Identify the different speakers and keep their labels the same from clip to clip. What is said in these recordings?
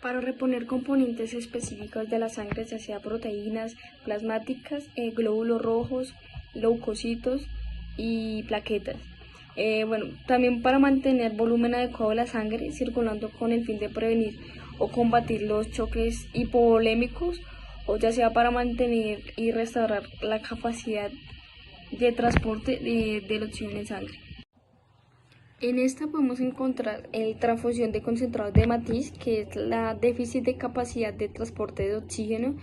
Speaker 1: Para reponer componentes específicos de la sangre, ya sea proteínas plasmáticas, glóbulos rojos, leucocitos y plaquetas. También para mantener volumen adecuado de la sangre circulando con el fin de prevenir o combatir los choques hipovolémicos, o ya sea para mantener y restaurar la capacidad de transporte del oxígeno en sangre. En esta podemos encontrar transfusión de concentrados de Matiz, que es la déficit de capacidad de transporte de oxígeno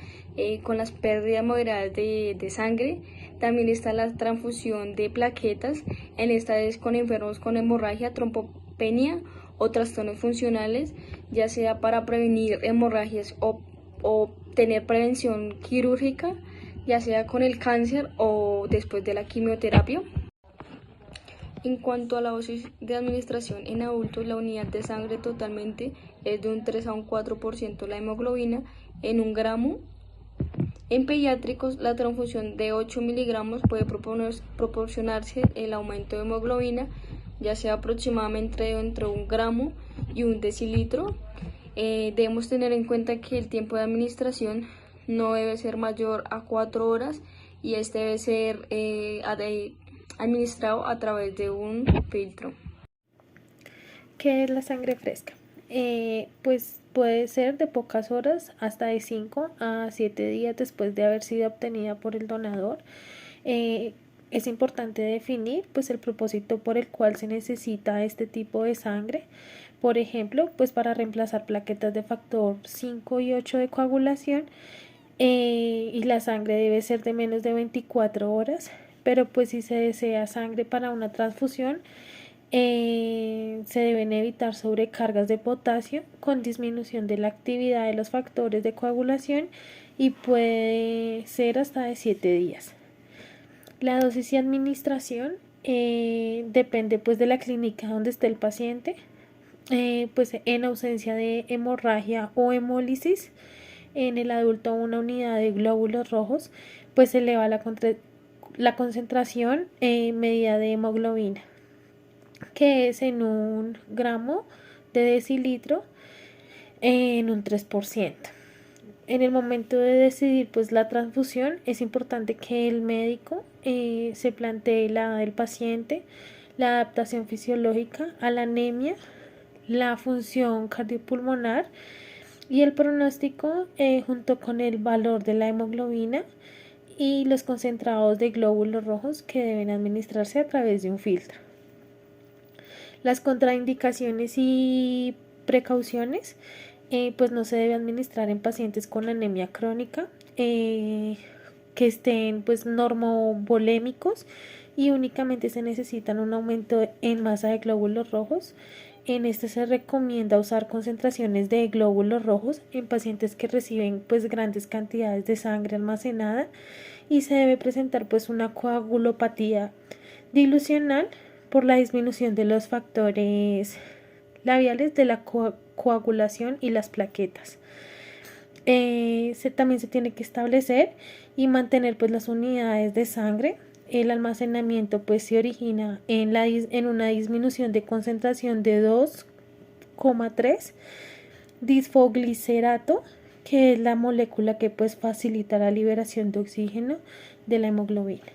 Speaker 1: con las pérdidas moderadas de sangre. También está la transfusión de plaquetas, en esta es con enfermos con hemorragia, trombopenia o trastornos funcionales, ya sea para prevenir hemorragias o tener prevención quirúrgica, ya sea con el cáncer o después de la quimioterapia. En cuanto a la dosis de administración en adultos, la unidad de sangre totalmente es de un 3 a un 4% la hemoglobina en 1 gramo. En pediátricos, la transfusión de 8 miligramos puede proporcionarse el aumento de hemoglobina, ya sea aproximadamente entre 1 gramo y 1 decilitro. Debemos tener en cuenta que el tiempo de administración no debe ser mayor a 4 horas y este debe ser administrado a través de un filtro.
Speaker 2: ¿Qué es la sangre fresca? Pues puede ser de pocas horas hasta de 5 a 7 días después de haber sido obtenida por el donador. Es importante definir pues el propósito por el cual se necesita este tipo de sangre. Por ejemplo, pues para reemplazar plaquetas de factor 5 y 8 de coagulación, y la sangre debe ser de menos de 24 horas, pero pues si se desea sangre para una transfusión, se deben evitar sobrecargas de potasio con disminución de la actividad de los factores de coagulación y puede ser hasta de 7 días. La dosis y administración depende pues de la clínica donde esté el paciente. Pues en ausencia de hemorragia o hemólisis, en el adulto una unidad de glóbulos rojos, pues se eleva la concentración medida de hemoglobina, que es en 1 gramo de decilitro en un 3%. En el momento de decidir pues la transfusión, es importante que el médico se plantee la edad del paciente, la adaptación fisiológica a la anemia, la función cardiopulmonar y el pronóstico, junto con el valor de la hemoglobina y los concentrados de glóbulos rojos que deben administrarse a través de un filtro. Las contraindicaciones y precauciones, pues no se debe administrar en pacientes con anemia crónica, que estén pues normovolémicos, y únicamente se necesitan un aumento en masa de glóbulos rojos. En este se recomienda usar concentraciones de glóbulos rojos en pacientes que reciben pues grandes cantidades de sangre almacenada, y se debe presentar pues una coagulopatía dilucional por la disminución de los factores labiales de la coagulación y las plaquetas. También se tiene que establecer y mantener pues las unidades de sangre. El almacenamiento pues se origina en una disminución de concentración de 2,3 disfoglicerato, que es la molécula que pues facilita la liberación de oxígeno de la hemoglobina.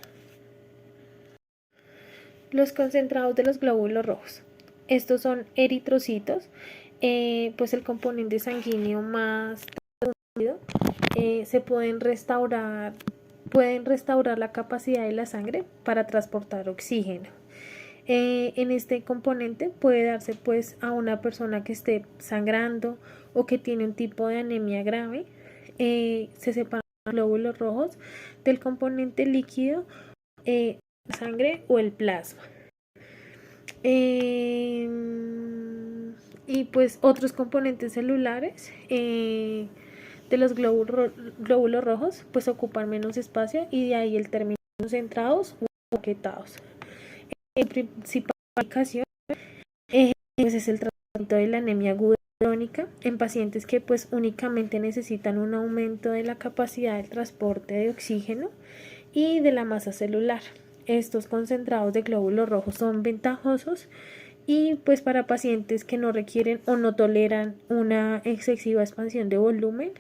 Speaker 2: Los concentrados de los glóbulos rojos. Estos son eritrocitos, pues el componente sanguíneo más rápido. Se pueden restaurar la capacidad de la sangre para transportar oxígeno. En este componente puede darse pues a una persona que esté sangrando o que tiene un tipo de anemia grave. Se separan los glóbulos rojos del componente líquido, la sangre o el plasma. Y pues otros componentes celulares de los glóbulos rojos pues ocupan menos espacio, y de ahí el término concentrados o paquetados. En principal aplicación pues es el tratamiento de la anemia aguda crónica en pacientes que pues únicamente necesitan un aumento de la capacidad del transporte de oxígeno y de la masa celular. Estos concentrados de glóbulos rojos son ventajosos Y pues para pacientes que no requieren o no toleran una excesiva expansión de volumen,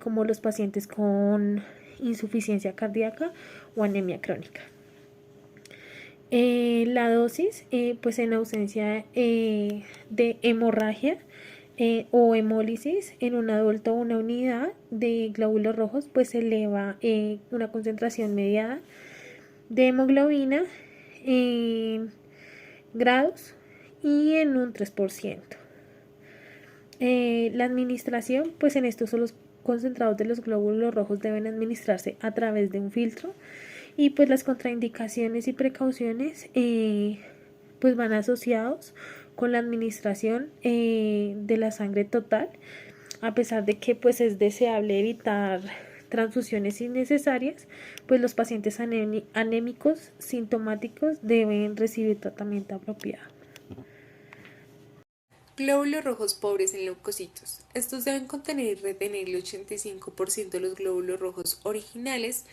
Speaker 2: como los pacientes con insuficiencia cardíaca o anemia crónica. La dosis, pues en ausencia de hemorragia o hemólisis en un adulto, una unidad de glóbulos rojos, pues se eleva una concentración mediada de hemoglobina en grados y en un 3%. La administración, pues en estos son los concentrados de los glóbulos rojos deben administrarse a través de un filtro, y pues las contraindicaciones y precauciones pues van asociados con la administración de la sangre total, a pesar de que pues es deseable evitar transfusiones innecesarias, pues los pacientes anémicos sintomáticos deben recibir tratamiento apropiado.
Speaker 3: Glóbulos rojos pobres en leucocitos. Estos deben contener y retener el 85% de los glóbulos rojos originales.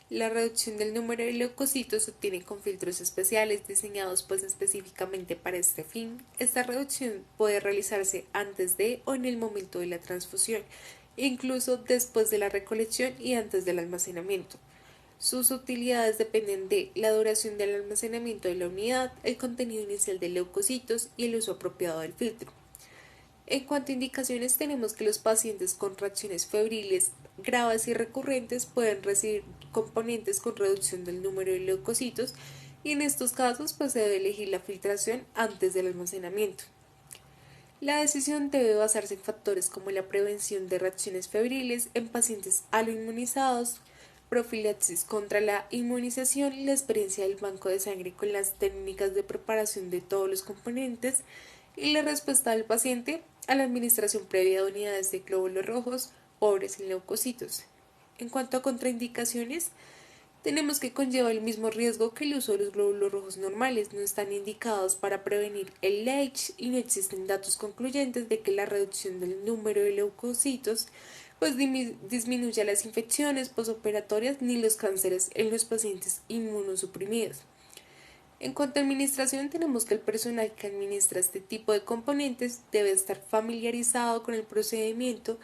Speaker 3: La reducción del número de leucocitos se obtiene con filtros especiales diseñados pues específicamente para este fin. Esta reducción puede realizarse antes de o en el momento de la transfusión, incluso después de la recolección y antes del almacenamiento. Sus utilidades dependen de la duración del almacenamiento de la unidad, el contenido inicial de leucocitos y el uso apropiado del filtro. En cuanto a indicaciones, tenemos que los pacientes con reacciones febriles graves y recurrentes pueden recibir componentes con reducción del número de leucocitos, y en estos casos pues se debe elegir la filtración antes del almacenamiento. La decisión debe basarse en factores como la prevención de reacciones febriles en pacientes aloinmunizados, profilaxis contra la inmunización, la experiencia del banco de sangre con las técnicas de preparación de todos los componentes y la respuesta del paciente a la administración previa de unidades de glóbulos rojos pobres en leucocitos. En cuanto a contraindicaciones, tenemos que conlleva el mismo riesgo que el uso de los glóbulos rojos normales, no están indicados para prevenir el LAIH y no existen datos concluyentes de que la reducción del número de leucocitos pues disminuya las infecciones posoperatorias ni los cánceres en los pacientes inmunosuprimidos. En cuanto a administración, tenemos que el personal que administra este tipo de componentes debe estar familiarizado con el procedimiento,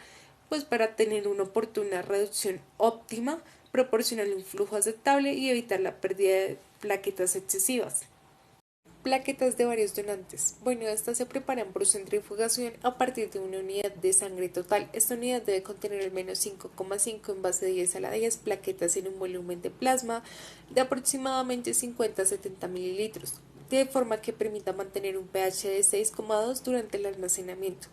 Speaker 3: pues para tener una oportuna reducción óptima, proporcionar un flujo aceptable y evitar la pérdida de plaquetas excesivas. Plaquetas de varios donantes. Bueno, estas se preparan por centrifugación a partir de una unidad de sangre total. Esta unidad debe contener al menos 5,5 en base 10 a la 10 plaquetas en un volumen de plasma de aproximadamente 50 a 70 mililitros, de forma que permita mantener un pH de 6,2 durante el almacenamiento.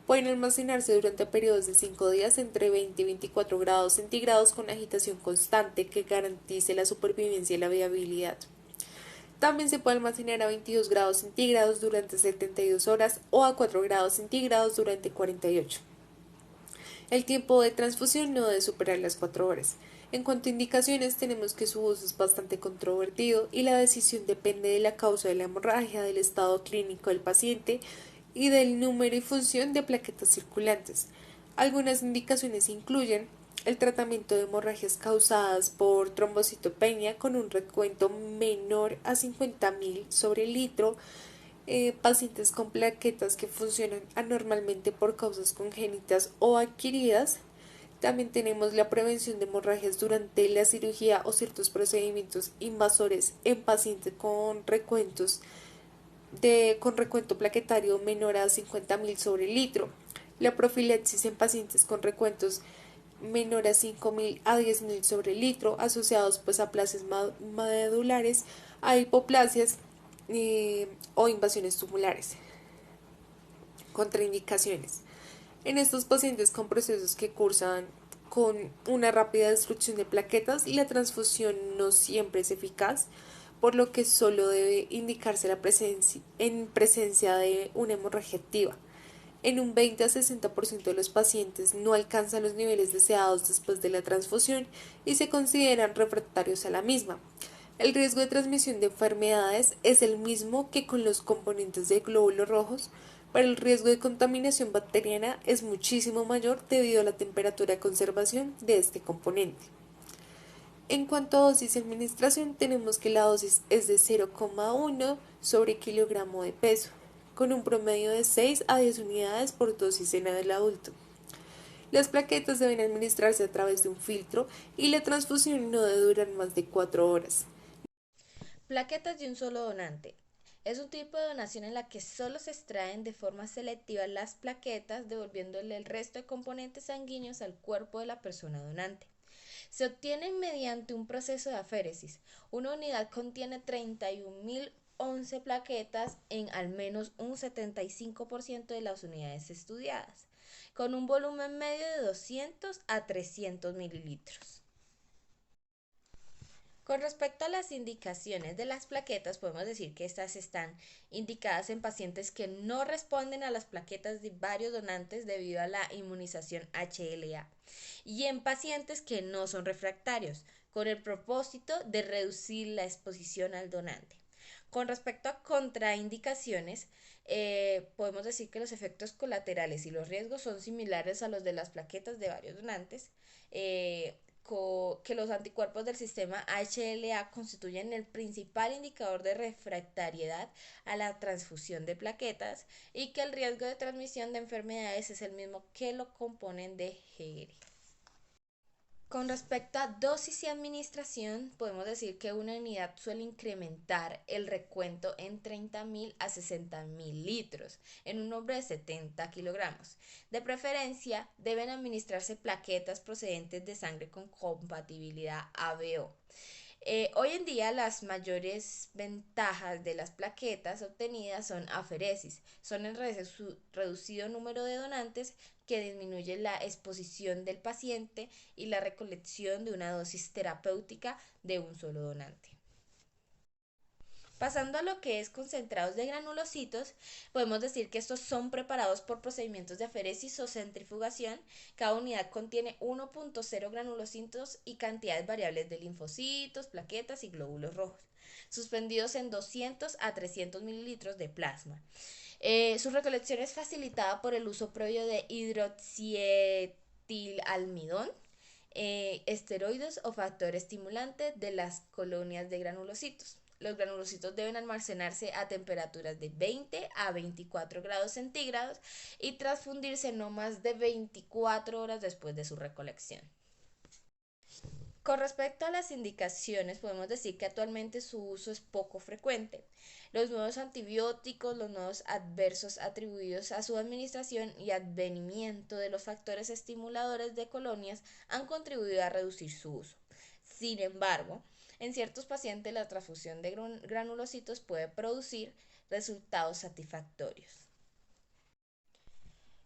Speaker 3: Pueden almacenarse durante periodos de 5 días entre 20 y 24 grados centígrados con agitación constante que garantice la supervivencia y la viabilidad. También se puede almacenar a 22 grados centígrados durante 72 horas o a 4 grados centígrados durante 48. El tiempo de transfusión no debe superar las 4 horas. En cuanto a indicaciones, tenemos que su uso es bastante controvertido y la decisión depende de la causa de la hemorragia, del estado clínico del paciente y del número y función de plaquetas circulantes. Algunas indicaciones incluyen el tratamiento de hemorragias causadas por trombocitopenia con un recuento menor a 50.000 sobre litro, pacientes con plaquetas que funcionan anormalmente por causas congénitas o adquiridas. También tenemos la prevención de hemorragias durante la cirugía o ciertos procedimientos invasores en pacientes con con recuento plaquetario menor a 50.000 sobre litro. La profilaxis en pacientes con recuentos menor a 5.000 a 10.000 sobre litro, asociados pues a plasias medulares, a hipoplasias o invasiones tumulares. Contraindicaciones. En estos pacientes con procesos que cursan con una rápida destrucción de plaquetas, la transfusión no siempre es eficaz, por lo que solo debe indicarse en presencia de una hemorragia activa. En un 20 a 60% de los pacientes no alcanzan los niveles deseados después de la transfusión y se consideran refractarios a la misma. El riesgo de transmisión de enfermedades es el mismo que con los componentes de glóbulos rojos, pero el riesgo de contaminación bacteriana es muchísimo mayor debido a la temperatura de conservación de este componente. En cuanto a dosis de administración, tenemos que la dosis es de 0,1 sobre kilogramo de peso, con un promedio de 6 a 10 unidades por dosis en el adulto. Las plaquetas deben administrarse a través de un filtro y la transfusión no debe durar más de 4 horas.
Speaker 4: Plaquetas de un solo donante. Es un tipo de donación en la que solo se extraen de forma selectiva las plaquetas, devolviéndole el resto de componentes sanguíneos al cuerpo de la persona donante. Se obtienen mediante un proceso de aféresis. Una unidad contiene 31.011 plaquetas en al menos un 75% de las unidades estudiadas, con un volumen medio de 200 a 300 mililitros. Con respecto a las indicaciones de las plaquetas, podemos decir que estas están indicadas en pacientes que no responden a las plaquetas de varios donantes debido a la inmunización HLA y en pacientes que no son refractarios, con el propósito de reducir la exposición al donante. Con respecto a contraindicaciones, podemos decir que los efectos colaterales y los riesgos son similares a los de las plaquetas de varios donantes. Que los anticuerpos del sistema HLA constituyen el principal indicador de refractariedad a la transfusión de plaquetas y que el riesgo de transmisión de enfermedades es el mismo que lo componen de Hegel. Con respecto a dosis y administración, podemos decir que una unidad suele incrementar el recuento en 30.000 a 60.000 litros en un hombre de 70 kilogramos. De preferencia, deben administrarse plaquetas procedentes de sangre con compatibilidad ABO. Hoy en día las mayores ventajas de las plaquetas obtenidas son aferesis, son el reducido número de donantes que disminuye la exposición del paciente y la recolección de una dosis terapéutica de un solo donante. Pasando a lo que es concentrados de granulocitos, podemos decir que estos son preparados por procedimientos de aferesis o centrifugación. Cada unidad contiene 1.0 granulocitos y cantidades variables de linfocitos, plaquetas y glóbulos rojos, suspendidos en 200 a 300 mililitros de plasma. Su recolección es facilitada por el uso previo de hidroxietilalmidón, esteroides o factor estimulante de las colonias de granulocitos. Los granulocitos deben almacenarse a temperaturas de 20 a 24 grados centígrados y transfundirse no más de 24 horas después de su recolección. Con respecto a las indicaciones, podemos decir que actualmente su uso es poco frecuente. Los nuevos antibióticos, los nuevos adversos atribuidos a su administración y advenimiento de los factores estimuladores de colonias han contribuido a reducir su uso. Sin embargo, en ciertos pacientes la transfusión de granulocitos puede producir resultados satisfactorios.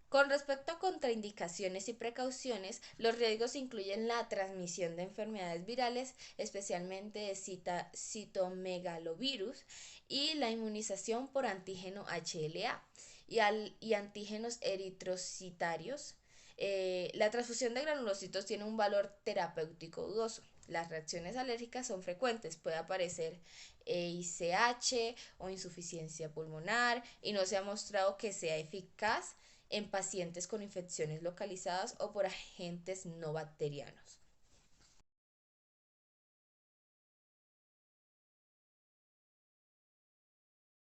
Speaker 4: Con respecto a contraindicaciones y precauciones, los riesgos incluyen la transmisión de enfermedades virales, especialmente de citomegalovirus, y la inmunización por antígeno HLA y antígenos eritrocitarios. La transfusión de granulocitos tiene un valor terapéutico dudoso. Las reacciones alérgicas son frecuentes, puede aparecer ICH o insuficiencia pulmonar y no se ha mostrado que sea eficaz en pacientes con infecciones localizadas o por agentes no bacterianos.